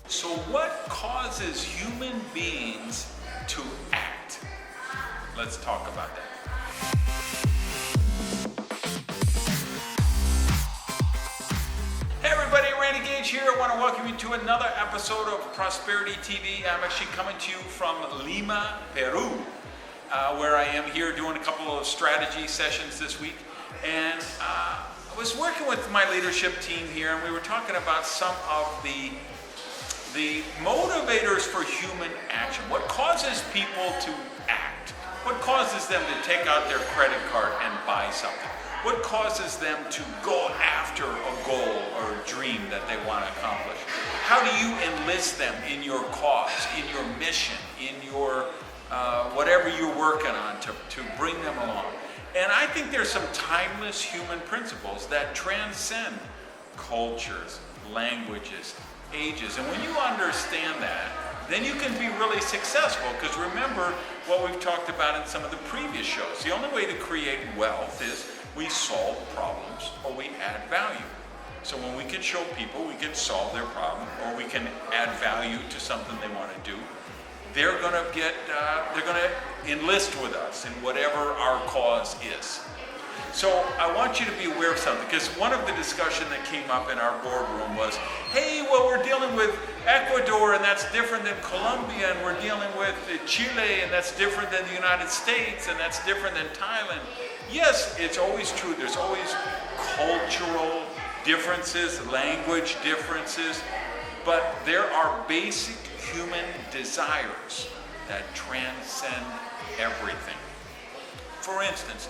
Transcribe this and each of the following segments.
So what causes human beings to act? Let's talk about that. Hey everybody, Randy Gage here. I want to welcome you to another episode of Prosperity TV. I'm actually coming to you from Lima, Peru, where I am here doing a couple of strategy sessions this week. And I was working with my leadership team here, and we were talking about some of the motivators for human action. What causes people to act? What causes them to take out their credit card and buy something? What causes them to go after a goal or a dream that they want to accomplish? How do you enlist them in your cause, in your mission, in your whatever you're working on to bring them along? And I think there's some timeless human principles that transcend cultures, languages, ages. And when you understand that, then you can be really successful, because remember what we've talked about in some of the previous shows. The only way to create wealth is we solve problems or we add value. So when we can show people we can solve their problem or we can add value to something they want to do, they're going to enlist with us in whatever our cause is. So I want you to be aware of something, because one of the discussion that came up in our boardroom was, hey, well, we're dealing with Ecuador and that's different than Colombia, and we're dealing with Chile and that's different than the United States and that's different than Thailand. Yes, it's always true. There's always cultural differences, language differences, but there are basic human desires that transcend everything. For instance,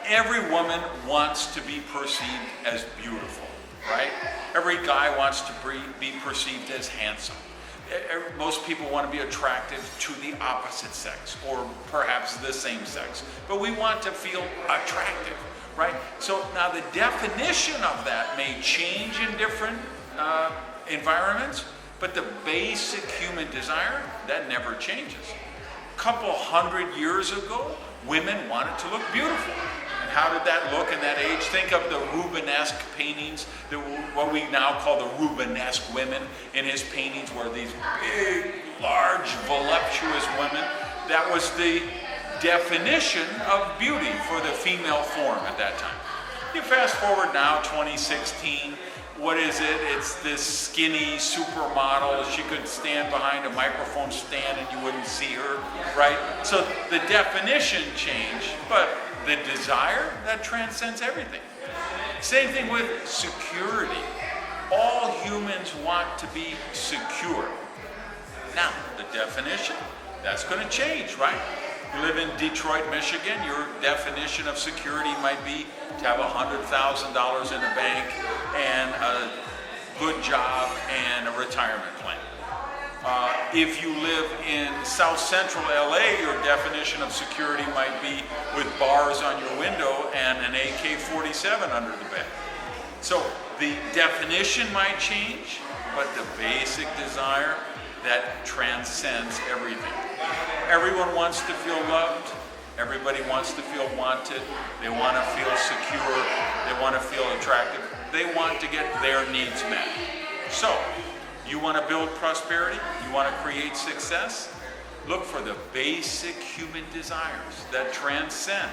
every woman wants to be perceived as beautiful, right? Every guy wants to be perceived as handsome. Most people want to be attractive to the opposite sex, or perhaps the same sex. But we want to feel attractive, right? So now the definition of that may change in different environments, but the basic human desire, that never changes. A couple hundred years ago, women wanted to look beautiful. And how did that look in that age? Think of the Rubenesque paintings, what we now call the Rubenesque women. In his paintings were these big, large, voluptuous women. That was the definition of beauty for the female form at that time. You fast forward now, 2016, what is it? It's this skinny supermodel. She could stand behind a microphone stand and you wouldn't see her, right? So the definition changed, but the desire, that transcends everything. Same thing with security. All humans want to be secure. Now, the definition, that's going to change, right? You live in Detroit, Michigan, your definition of security might be to have $100,000 in the bank and a good job and a retirement plan. If you live in South Central LA, your definition of security might be with bars on your window and an AK-47 under the bed. So the definition might change, but the basic desire, that transcends everything. Everyone wants to feel loved. Everybody wants to feel wanted. They want to feel secure. They want to feel attractive. They want to get their needs met. So, you want to build prosperity? You want to create success? Look for the basic human desires that transcend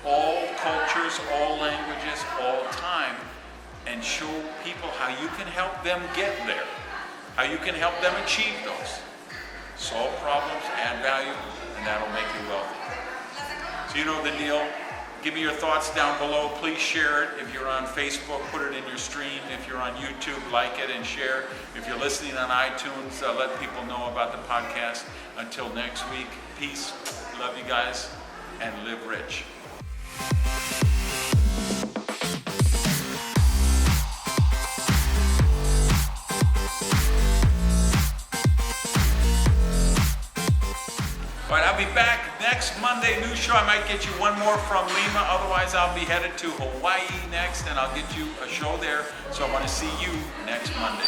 all cultures, all languages, all time, and show people how you can help them get there, how you can help them achieve those. Solve problems, add value, and that'll make you wealthy. So you know the deal. Give me your thoughts down below. Please share it. If you're on Facebook, put it in your stream. If you're on YouTube, like it and share. If you're listening on iTunes, let people know about the podcast. Until next week, peace. Love you guys, and live rich. All right, I'll be back next Monday, new show. I might get you one more from Lima. Otherwise, I'll be headed to Hawaii next, and I'll get you a show there. So I want to see you next Monday.